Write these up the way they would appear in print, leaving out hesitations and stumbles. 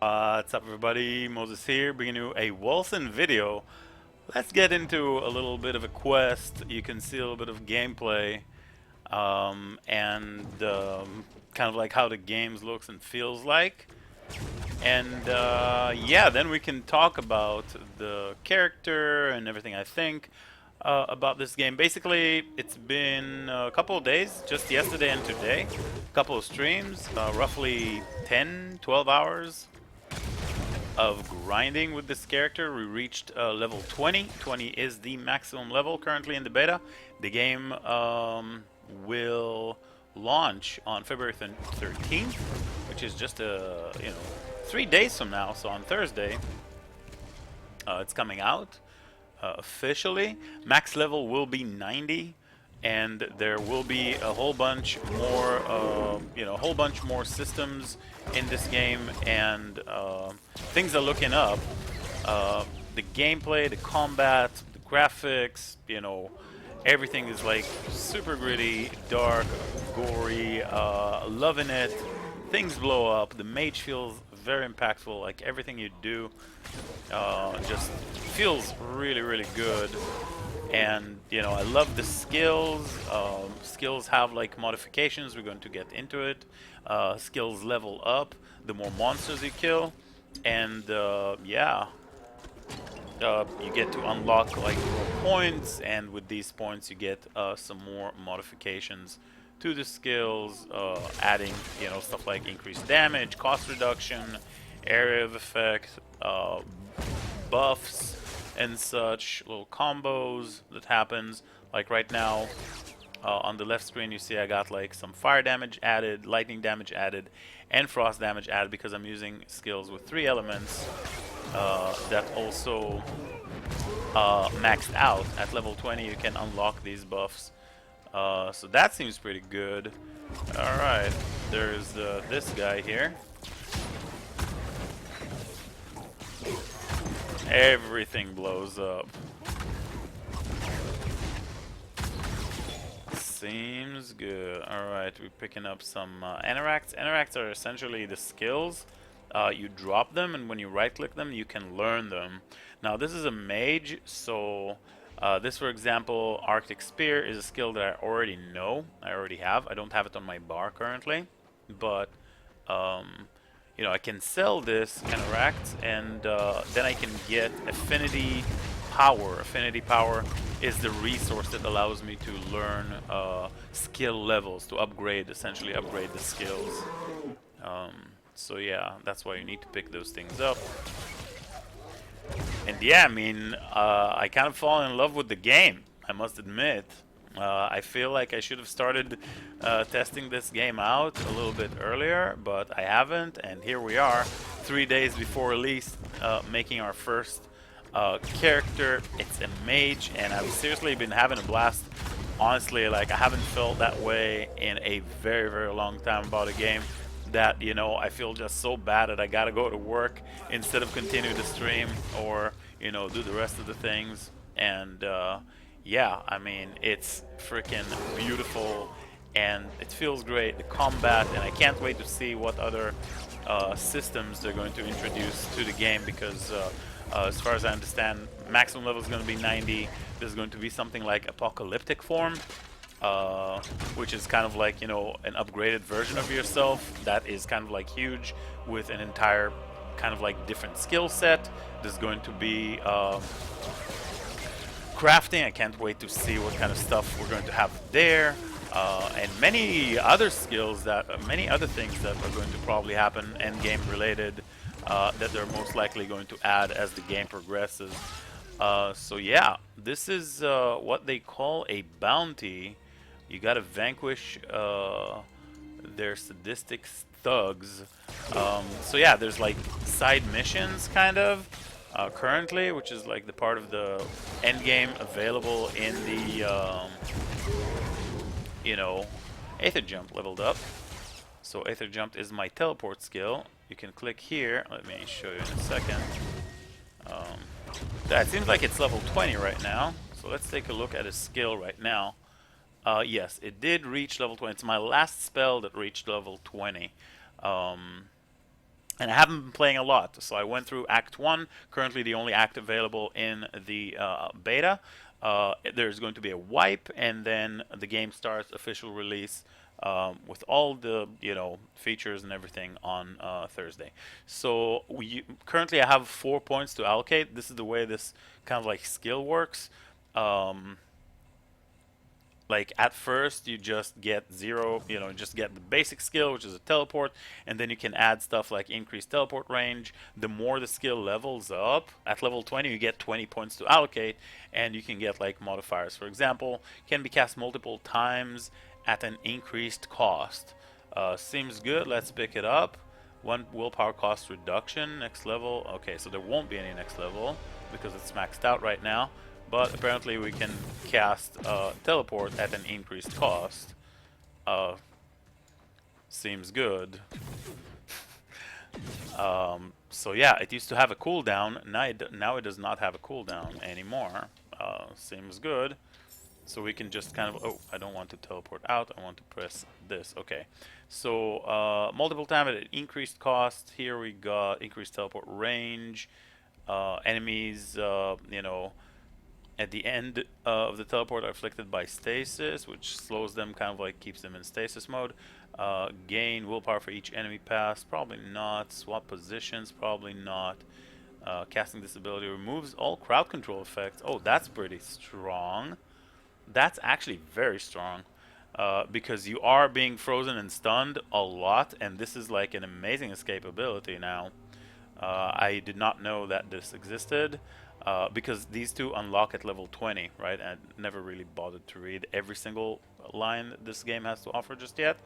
What's up everybody, Moses here, bringing you a Wolcen video. Let's get into a little bit of a quest. You can see a little bit of gameplay and kind of like how the game looks and feels like. And yeah, then we can talk about the character and everything I think about this game. Basically, it's been a couple of days, just yesterday and today. A couple of streams, roughly 10, 12 hours of grinding with this character. We reached level 20. 20 is the maximum level currently in the beta. The game will launch on February 13th, which is just 3 days from now. So on Thursday, it's coming out officially. Max level will be 90. And there will be a whole bunch more, systems in this game, and things are looking up. The gameplay, the combat, the graphics, everything is like super gritty, dark, gory. Loving it. Things blow up. The mage feels very impactful. Like everything you do, just feels really, really good. And I love the skills. Skills have like modifications. We're going to get into it. Skills level up the more monsters you kill, and yeah, you get to unlock like more points, and with these points you get some more modifications to the skills, adding stuff like increased damage, cost reduction, area of effect, buffs and such, little combos that happens. Like right now, on the left screen you see I got like some fire damage added, lightning damage added, and frost damage added because I'm using skills with 3 elements that also maxed out. At level 20 you can unlock these buffs, so that seems pretty good. Alright, there's this guy here. Everything blows up. Seems good. Alright, we're picking up some anoraks. Anoraks are essentially the skills. You drop them, and when you right click them you can learn them. Now this is a mage, so this, for example, Arctic Spear, is a skill that I already know. I already have. I don't have it on my bar currently, but I can sell this Anoract, and then I can get Affinity Power. Affinity Power is the resource that allows me to learn skill levels, to essentially upgrade the skills. So yeah, that's why you need to pick those things up. And yeah, I mean, I kind of fall in love with the game, I must admit. I feel like I should have started testing this game out a little bit earlier, but I haven't, and here we are, 3 days before release, making our first character. It's a mage, and I've seriously been having a blast. Honestly, like, I haven't felt that way in a very, very long time about a game, that I feel just so bad that I gotta go to work instead of continue the stream or do the rest of the things. And yeah, I mean, it's freaking beautiful and it feels great, the combat, and I can't wait to see what other systems they're going to introduce to the game, because as far as I understand, maximum level is going to be 90. There's going to be something like apocalyptic form, which is kind of like an upgraded version of yourself that is kind of like huge, with an entire kind of like different skill set. There's going to be crafting. I can't wait to see what kind of stuff we're going to have there, and many other skills, many other things that are going to probably happen endgame related, that they're most likely going to add as the game progresses. So yeah, this is what they call a bounty. You gotta vanquish their sadistic thugs. So yeah, there's like side missions kind of currently, which is like the part of the end game available in the Aether Jump leveled up. So Aether Jump is my teleport skill. You can click here. Let me show you in a second. That seems like it's level 20 right now. So let's take a look at his skill right now. Yes, it did reach level 20. It's my last spell that reached level 20. And and I haven't been playing a lot, so I went through Act 1, currently the only act available in the beta. There's going to be a wipe, and then the game starts official release with all the features and everything on Thursday. So currently I have 4 points to allocate. This is the way this kind of like skill works. Like at first you just get 0, just get the basic skill, which is a teleport, and then you can add stuff like increased teleport range. The more the skill levels up, at level 20 you get 20 points to allocate, and you can get like modifiers. For example, can be cast multiple times at an increased cost. Seems good. Let's pick it up. 1 willpower cost reduction, next level. Okay, so there won't be any next level because it's maxed out right now. But apparently we can cast teleport at an increased cost. Seems good. So yeah, it used to have a cooldown. Now it does not have a cooldown anymore. Seems good. So we can just kind of... Oh, I don't want to teleport out. I want to press this. Okay. So multiple time at an increased cost. Here we got increased teleport range. Enemies, at the end of the teleport are afflicted by stasis, which slows them, kind of like keeps them in stasis mode. Gain willpower for each enemy pass, probably not. Swap positions, probably not. Casting this ability removes all crowd control effects. Oh, that's pretty strong. That's actually very strong. Because you are being frozen and stunned a lot, and this is like an amazing escape ability now. I did not know that this existed. Because these two unlock at level 20, right? And I never really bothered to read every single line this game has to offer just yet.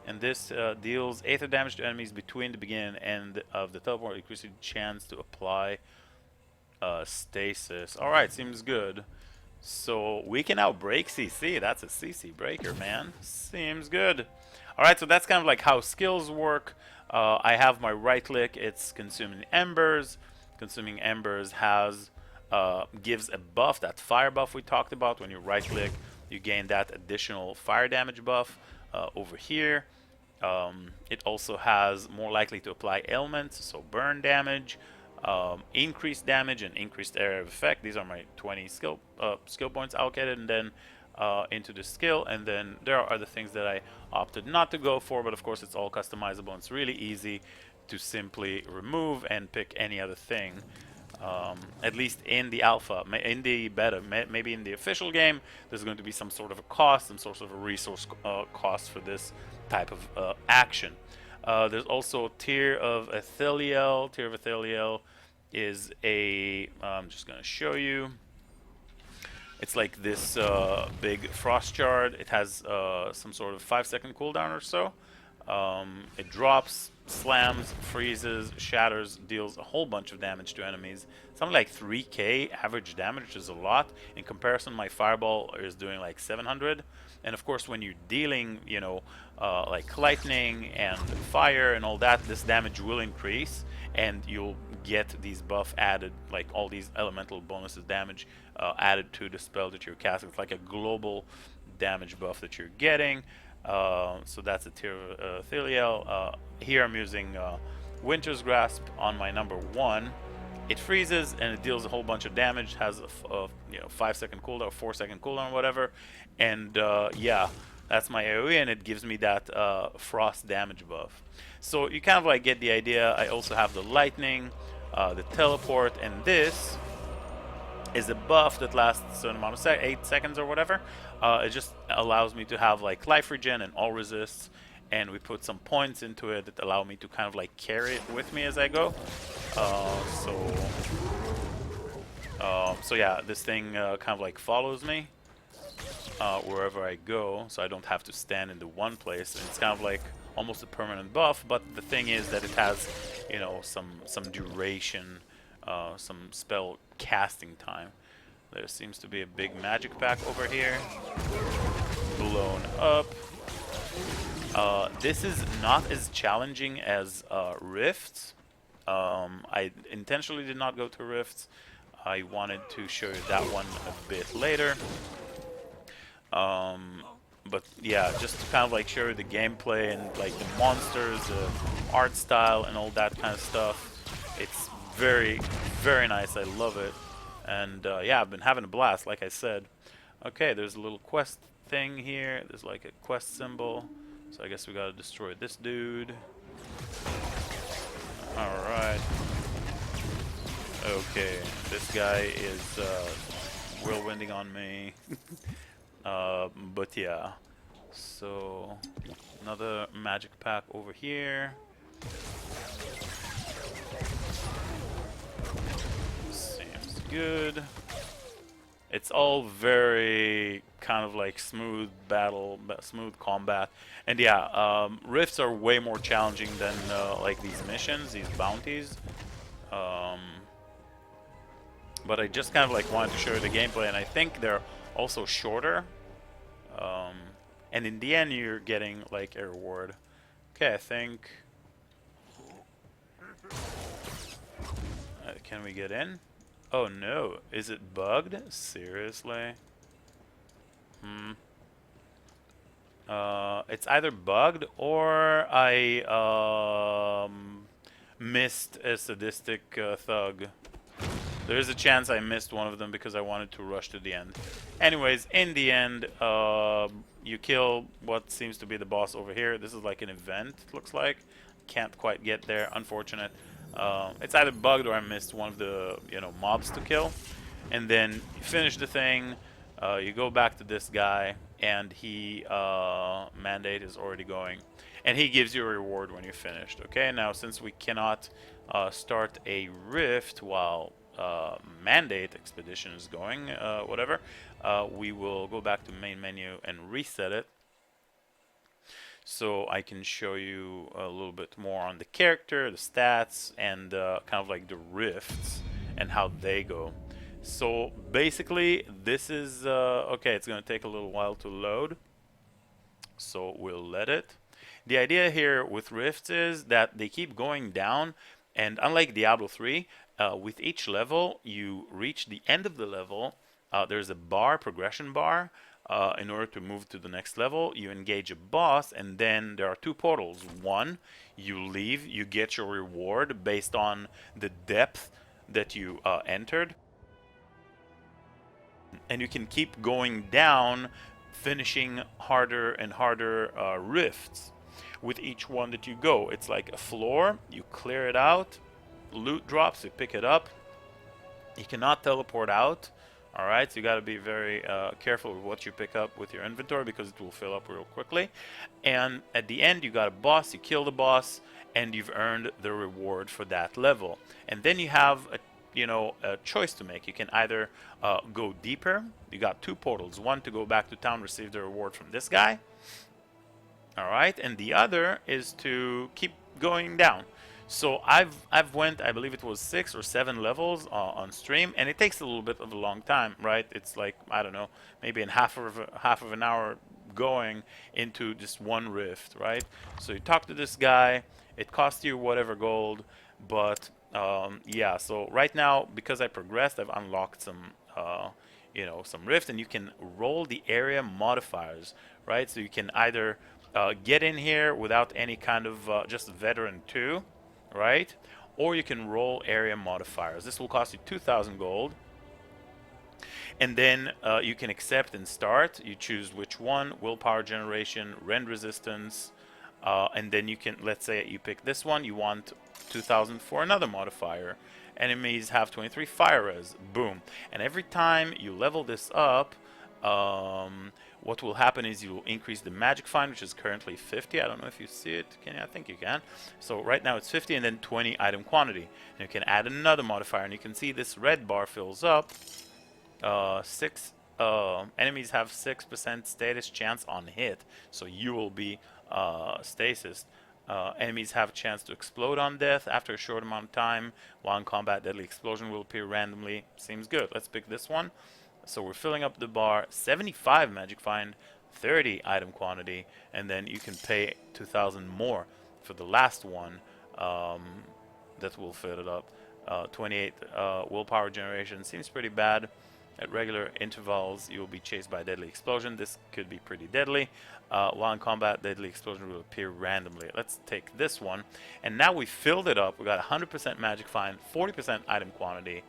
And this deals aether damage to enemies between the beginning and end of the teleport, increasing chance to apply stasis. Alright, seems good. So we can now break CC. That's a CC breaker, man. Seems good. Alright, so that's kind of like how skills work. I have my right click. It's consuming embers. Consuming embers has... gives a buff, that fire buff we talked about. When you right click, you gain that additional fire damage buff over here. It also has more likely to apply ailments, so burn damage, increased damage, and increased area of effect. These are my 20 skill points allocated, and then into the skill. And then there are other things that I opted not to go for, but of course it's all customizable, and it's really easy to simply remove and pick any other thing. At least in the alpha, in the beta, maybe in the official game, there's going to be some sort of a cost, some sort of a resource cost for this type of action. There's also Tear of Atheliel. Tear of Atheliel is a... I'm just going to show you. It's like this big frost shard. It has some sort of 5-second cooldown or so. It drops, slams, freezes, shatters, deals a whole bunch of damage to enemies. Something like 3k average damage, which is a lot. In comparison, my fireball is doing like 700. And of course, when you're dealing, like lightning and fire and all that, this damage will increase, and you'll get these buff added, like all these elemental bonuses damage added to the spell that you're casting. It's like a global damage buff that you're getting. So that's a Tear of Atheliel. Here I'm using Winter's Grasp on my number 1. It freezes and it deals a whole bunch of damage. Has a 5-second cooldown, 4-second cooldown, whatever. And yeah, that's my AoE, and it gives me that frost damage buff. So you kind of like get the idea. I also have the lightning, the teleport, and this is a buff that lasts a certain amount of 8 seconds or whatever. It just allows me to have like life regen and all resists, and we put some points into it that allow me to kind of like carry it with me as I go. So yeah, this thing kind of like follows me wherever I go, so I don't have to stand in the one place. And it's kind of like almost a permanent buff, but the thing is that it has, some duration, some spell casting time. There seems to be a big magic pack over here. Blown up. This is not as challenging as Rifts. I intentionally did not go to Rifts. I wanted to show you that one a bit later. But yeah, just to kind of like show you the gameplay and like the monsters, the art style, and all that kind of stuff. It's very, very nice. I love it. And yeah, I've been having a blast, like I said. Okay, there's a little quest thing here. There's like a quest symbol. So I guess we gotta destroy this dude. Alright. Okay, this guy is whirlwinding on me. But yeah. So, another magic pack over here. Seems good. It's all very kind of like smooth battle, smooth combat. And yeah, rifts are way more challenging than like these missions, these bounties. Um, but I just kind of like wanted to show you the gameplay, and I think they're also shorter. Um, and in the end, you're getting like a reward. Okay, I think. Can we get in? Oh no, is it bugged? Seriously? It's either bugged or I missed a sadistic thug. There is a chance I missed one of them because I wanted to rush to the end. Anyways, in the end, you kill what seems to be the boss over here. This is like an event, it looks like. Can't quite get there, unfortunate. It's either bugged or I missed one of the mobs to kill. And then you finish the thing, you go back to this guy, and he mandate is already going. And he gives you a reward when you're finished. Okay, now since we cannot start a rift while mandate expedition is going, whatever, we will go back to main menu and reset it. So I can show you a little bit more on the character, the stats, and kind of like the rifts and how they go. So basically, this is okay. It's gonna take a little while to load, so we'll let it. The idea here with rifts is that they keep going down, and unlike Diablo 3, with each level you reach the end of the level. There's a bar, progression bar. In order to move to the next level, you engage a boss, and then there are two portals. One, you leave, you get your reward based on the depth that you entered, and you can keep going down, finishing harder and harder rifts. With each one that you go, it's like a floor, you clear it out, loot drops, you pick it up. You cannot teleport out. Alright, so you got to be very careful with what you pick up with your inventory because it will fill up real quickly. And at the end, you got a boss, you kill the boss, and you've earned the reward for that level. And then you have a choice to make. You can either go deeper. You got two portals. One to go back to town, receive the reward from this guy. Alright, and the other is to keep going down. So I've went, I believe it was 6 or 7 levels on stream, and it takes a little bit of a long time, right? It's like, I don't know, maybe in half of an hour going into just one rift, right? So you talk to this guy, it costs you whatever gold, but yeah. So right now, because I progressed, I've unlocked some some rift, and you can roll the area modifiers, right? So you can either get in here without any kind of just veteran 2, right? Or you can roll area modifiers. This will cost you 2,000 gold. And then you can accept and start. You choose which one, willpower generation, rend resistance, and then you can, let's say you pick this one, you want 2,000 for another modifier. Enemies have 23 fire res, boom. And every time you level this up, what will happen is you will increase the magic find, which is currently 50. I don't know if you see it. Can you? I think you can. So right now it's 50, and then 20 item quantity. And you can add another modifier, and you can see this red bar fills up. Enemies have 6% status chance on hit, so you will be stasis. Enemies have a chance to explode on death after a short amount of time. While in combat, deadly explosion will appear randomly. Seems good. Let's pick this one. So we're filling up the bar, 75 magic find, 30 item quantity, and then you can pay 2,000 more for the last one that will fill it up. 28 willpower generation seems pretty bad. At regular intervals, you will be chased by a deadly explosion. This could be pretty deadly. While in combat, deadly explosion will appear randomly. Let's take this one. And now we filled it up. We got 100% magic find, 40% item quantity,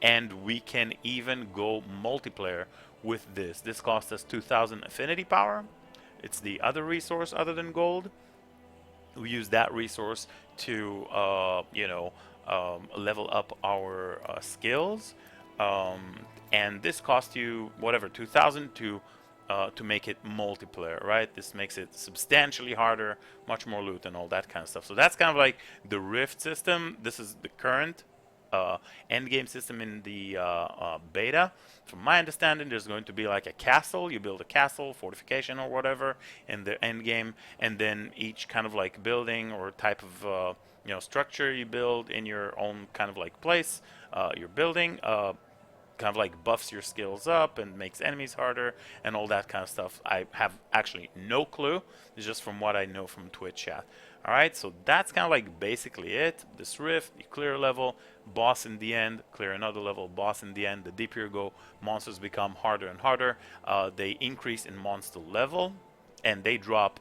and we can even go multiplayer with this. This costs us 2,000 affinity power. It's the other resource other than gold. We use that resource to, level up our skills. And this costs you whatever 2,000 to make it multiplayer, right? This makes it substantially harder, much more loot and all that kind of stuff. So that's kind of like the Rift system. This is the current endgame system in the beta. From my understanding, there's going to be like a castle. You build a castle, fortification or whatever in the endgame, and then each kind of like building or type of structure you build in your own kind of like place, you're building. Kind of like buffs your skills up and makes enemies harder and all that kind of stuff. I have actually no clue. It's just from what I know from Twitch chat. Alright, so that's kind of like basically it. This rift, you clear a level, boss in the end, clear another level, boss in the end. The deeper you go, monsters become harder and harder. They increase in monster level, and they drop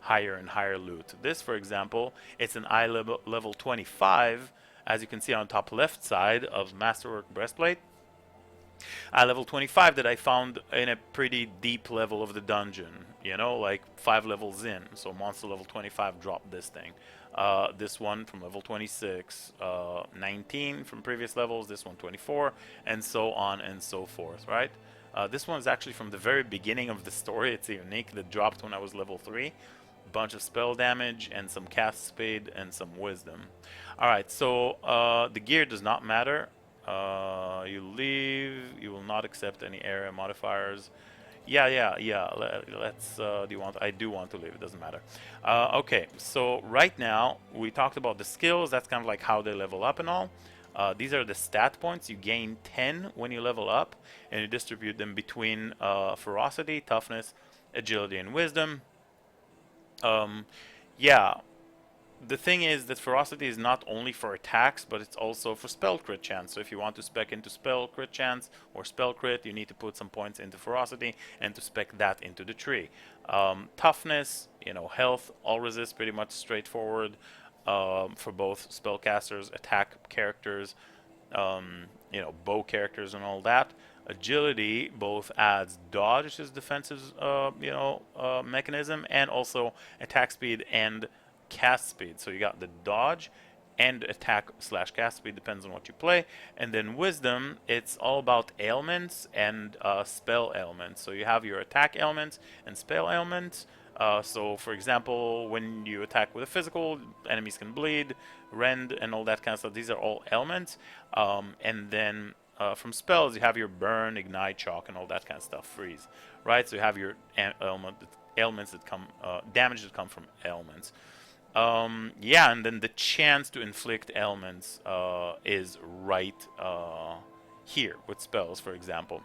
higher and higher loot. This, for example, it's an eye level 25, as you can see on top left side of Masterwork Breastplate. Level 25 that I found in a pretty deep level of the dungeon, like 5 levels in. So monster level 25 dropped this thing. This one from level 26, 19 from previous levels, this one 24, and so on and so forth, right? This one is actually from the very beginning of the story. It's a unique that dropped when I was level 3. Bunch of spell damage and some cast speed and some wisdom. Alright, so the gear does not matter. You leave, you will not accept any area modifiers. Yeah. Let's, I do want to leave, it doesn't matter. Okay, so right now, we talked about the skills, that's kind of like how they level up and all. These are the stat points. You gain 10 when you level up, and you distribute them between ferocity, toughness, agility, and wisdom. Yeah. The thing is that ferocity is not only for attacks, but it's also for spell crit chance. So if you want to spec into spell crit chance or spell crit, you need to put some points into ferocity and to spec that into the tree. Toughness, health, all resist, pretty much straightforward for both spellcasters, attack characters, bow characters and all that. Agility both adds dodge, which is defensive, mechanism, and also attack speed and cast speed. So you got the dodge and attack / cast speed, depends on what you play. And then wisdom, it's all about ailments and spell ailments. So you have your attack ailments and spell ailments. So for example, when you attack with a physical, enemies can bleed, rend, and all that kind of stuff. These are all ailments. And then from spells, you have your burn, ignite, shock, and all that kind of stuff, freeze, right? So you have your ailments that come, damage that come from ailments. And then the chance to inflict ailments is right here with spells, for example.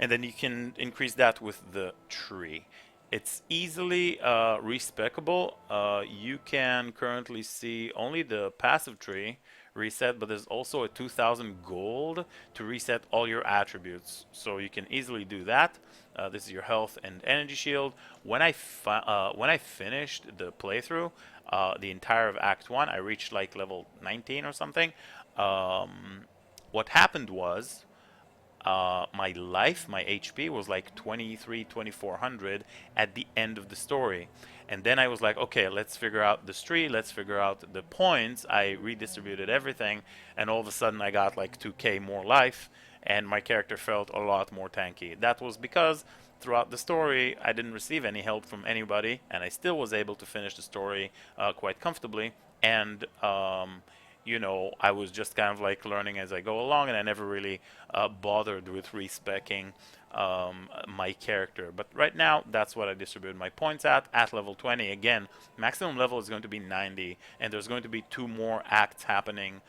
And then you can increase that with the tree. It's easily respecable. You can currently see only the passive tree reset, but there's also a 2,000 gold to reset all your attributes. So you can easily do that. This is your health and energy shield. When I finished the playthrough, the entire of Act 1, I reached like level 19 or something. What happened was my HP was like 2400 at the end of the story. And then I was like, okay, let's figure out this tree, let's figure out the points. I redistributed everything, and all of a sudden I got like 2k more life, and my character felt a lot more tanky. That was because throughout the story I didn't receive any help from anybody, and I still was able to finish the story quite comfortably. And I was just kind of like learning as I go along, and I never really bothered with respecking my character. But right now, that's what I distribute my points at level 20. Again, maximum level is going to be 90, and there's going to be 2 more acts happening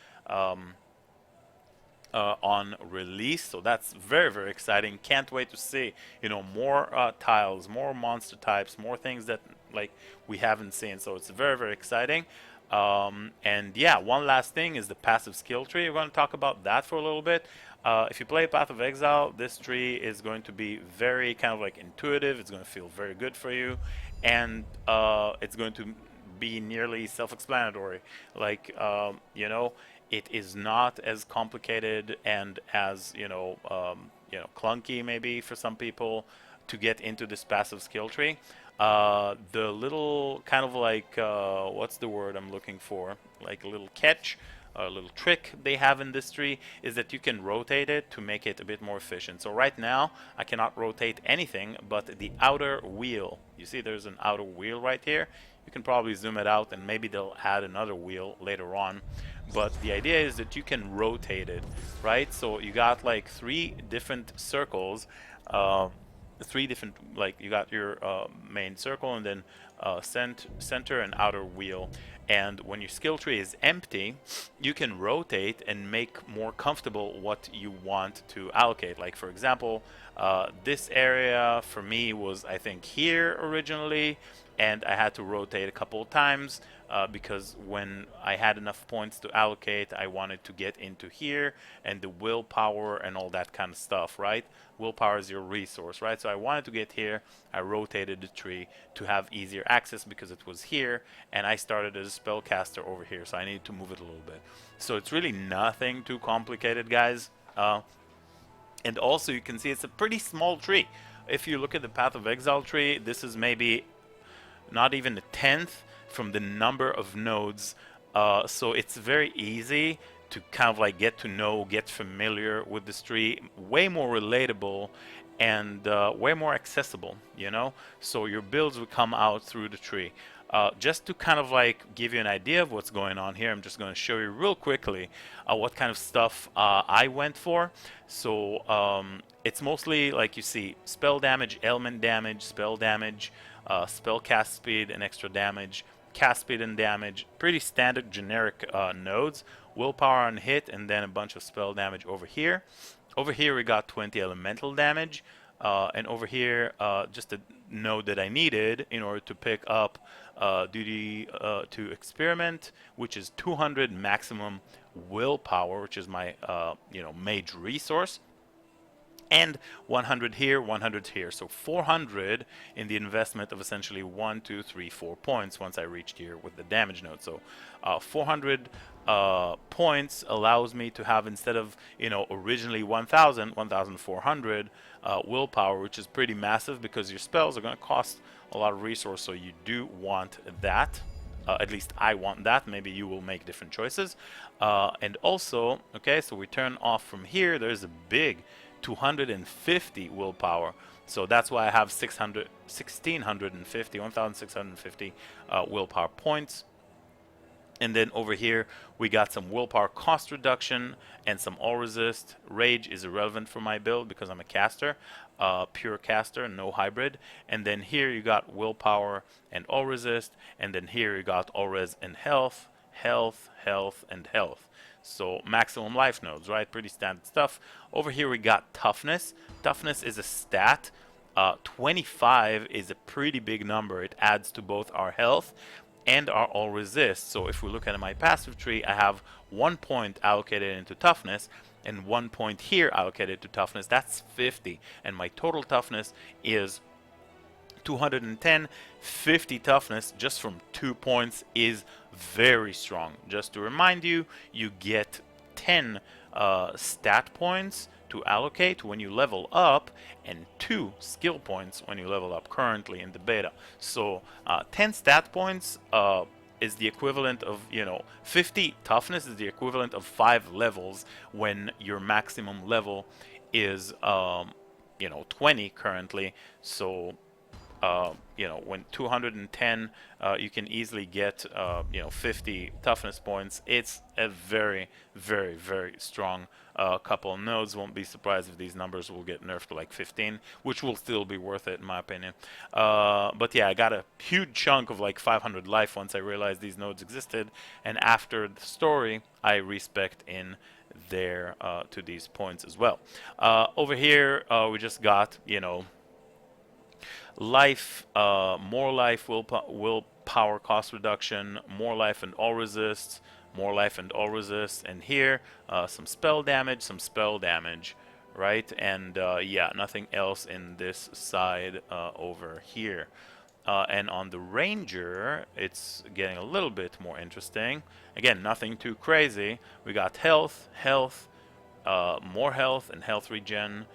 on release, so that's very, very exciting. Can't wait to see, more tiles, more monster types, more things that like we haven't seen. So it's very, very exciting. And yeah, one last thing is the passive skill tree. We're going to talk about that for a little bit. If you play Path of Exile, this tree is going to be very kind of like intuitive. It's going to feel very good for you, and it's going to be nearly self-explanatory. Like it is not as complicated and as clunky maybe for some people to get into this passive skill tree. The little kind of like what's the word I'm looking for? Like a little catch, a little trick they have in this tree is that you can rotate it to make it a bit more efficient. So right now I cannot rotate anything but the outer wheel. You see there's an outer wheel right here. You can probably zoom it out and maybe they'll add another wheel later on. But the idea is that you can rotate it, right? So you got like three different circles. Three different, like you got your main circle and then center and outer wheel. And when your skill tree is empty, you can rotate and make more comfortable what you want to allocate. Like for example, this area for me was I think here originally, and I had to rotate a couple of times because when I had enough points to allocate, I wanted to get into here and the willpower and all that kind of stuff, right? Willpower is your resource, right? So I wanted to get here. I rotated the tree to have easier access because it was here, and I started as a spellcaster over here, so I needed to move it a little bit. So it's really nothing too complicated, guys. And also you can see it's a pretty small tree. If you look at the Path of Exile tree, this is maybe not even a tenth from the number of nodes, so it's very easy to kind of like get to know, get familiar with this tree, way more relatable and way more accessible, so your builds will come out through the tree. Just to kind of like give you an idea of what's going on here, I'm just going to show you real quickly what kind of stuff I went for. So it's mostly like you see spell damage, element damage, spell damage, spell cast speed and extra damage, cast speed and damage, pretty standard generic nodes, willpower on hit, and then a bunch of spell damage over here. Over here we got 20 elemental damage, and over here just a node that I needed in order to pick up duty to experiment, which is 200 maximum willpower, which is my mage resource. And 100 here, 100 here. So 400 in the investment of essentially 1, 2, 3, 4 points once I reached here with the damage node. So 400 points allows me to have, instead of originally 1,400 willpower, which is pretty massive because your spells are going to cost a lot of resource. So you do want that. At least I want that. Maybe you will make different choices. And also, okay, so we turn off from here. There's a big 250 willpower, so that's why I have 1650 willpower points. And then over here we got some willpower cost reduction and some all resist. Rage is irrelevant for my build because I'm a caster, pure caster, no hybrid. And then here you got willpower and all resist, and then here you got all res and health, health, health, and health. So maximum life nodes, right? Pretty standard stuff. Over here we got toughness. Toughness is a stat. 25 is a pretty big number. It adds to both our health and our all resist. So if we look at my passive tree, I have 1 point allocated into toughness and 1 point here allocated to toughness. That's 50. And my total toughness is 210. 50 toughness just from 2 points is very strong. Just to remind you, you get 10 stat points to allocate when you level up and 2 skill points when you level up currently in the beta. So 10 stat points is the equivalent of, 50 toughness is the equivalent of 5 levels when your maximum level is 20 currently. So when 210, you can easily get 50 toughness points. It's a very, very, very strong couple of nodes. Won't be surprised if these numbers will get nerfed to like 15, which will still be worth it in my opinion. But yeah, I got a huge chunk of like 500 life once I realized these nodes existed, and after the story, I respect in there to these points as well. Over here, we just got life, more life, willpower cost reduction, more life and all resists, more life and all resist, and here some spell damage, right? And yeah, nothing else in this side over here. And on the Ranger, it's getting a little bit more interesting. Again, nothing too crazy. We got health, more health and health regen,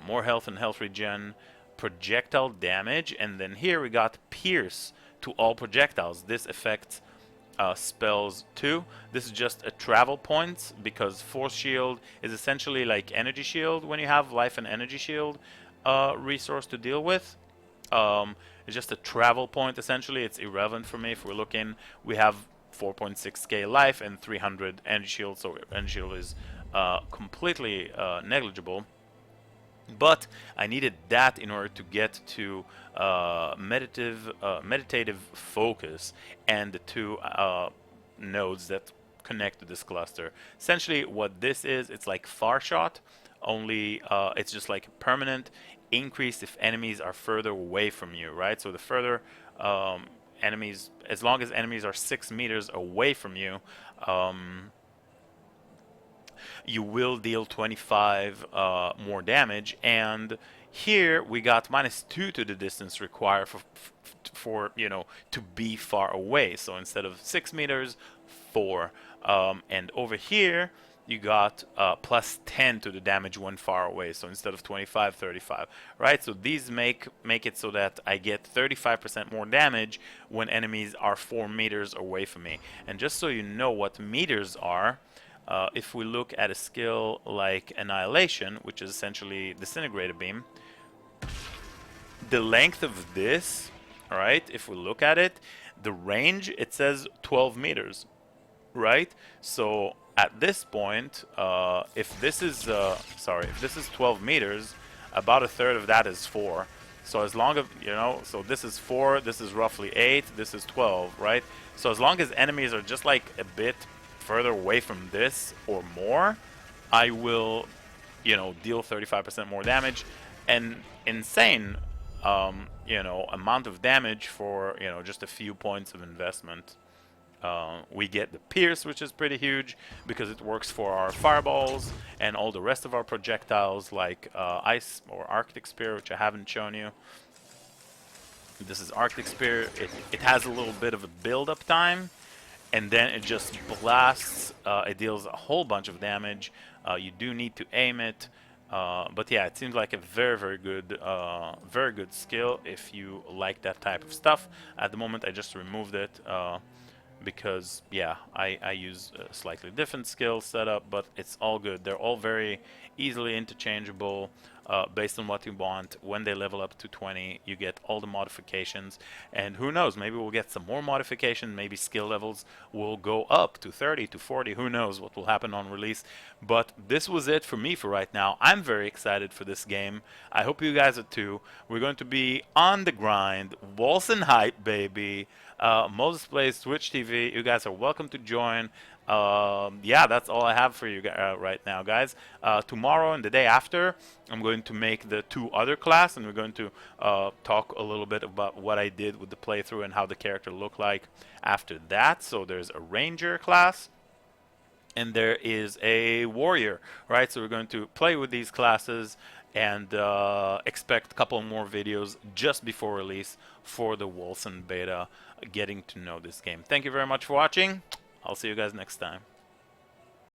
more health and health regen, projectile damage, and then here we got pierce to all projectiles. This affects spells too. This is just a travel point because force shield is essentially like energy shield when you have life and energy shield resource to deal with. It's just a travel point essentially. It's irrelevant for me. If we're looking, we have 4.6k life and 300 energy shield, so energy shield is completely negligible. But I needed that in order to get to meditative focus and the two nodes that connect to this cluster. Essentially what this is, it's like far shot, only it's just like permanent increase if enemies are further away from you, right? So the further enemies, as long as enemies are 6 meters away from you, you will deal 25 more damage. And here we got -2 to the distance required for you know, to be far away. So instead of 6 meters, 4. And over here you got +10 to the damage when far away. So instead of 25, 35, right? So these make it so that I get 35% more damage when enemies are 4 meters away from me. And just so you know what meters are, if we look at a skill like Annihilation, which is essentially Disintegrator Beam, the length of this, right, if we look at it, the range, it says 12 meters, right? So at this point, if this is, if this is 12 meters, about a third of that is 4. So as long as, you know, so this is 4, this is roughly 8, this is 12, right? So as long as enemies are just like a bit further away from this or more, I will, you know, deal 35% more damage. And insane, you know, amount of damage for, you know, just a few points of investment. We get the Pierce, which is pretty huge because it works for our fireballs and all the rest of our projectiles like Ice or Arctic Spear, which I haven't shown you. This is Arctic Spear. It has a little bit of a build-up time, and then it just blasts. It deals a whole bunch of damage. You do need to aim it, but yeah, it seems like a very good skill if you like that type of stuff. At the moment, I just removed it because yeah, I use a slightly different skill setup, but it's all good. They're all very easily interchangeable. Based on what you want. When they level up to 20, you get all the modifications, and who knows, maybe we'll get some more modification. Maybe skill levels will go up to 30 to 40. Who knows what will happen on release. But this was it for me for right now. I'm very excited for this game. I hope you guys are too. We're going to be on the grind. Wolcen hype, baby. Moses Plays Twitch TV. You guys are welcome to join. Yeah, that's all I have for you right now, guys. Tomorrow and the day after, I'm going to make the 2 other class, and we're going to talk a little bit about what I did with the playthrough and how the character looked like after that. So there's a Ranger class, and there is a Warrior, right? So we're going to play with these classes and expect a couple more videos just before release for the Wolcen beta, getting to know this game. Thank you very much for watching. I'll see you guys next time.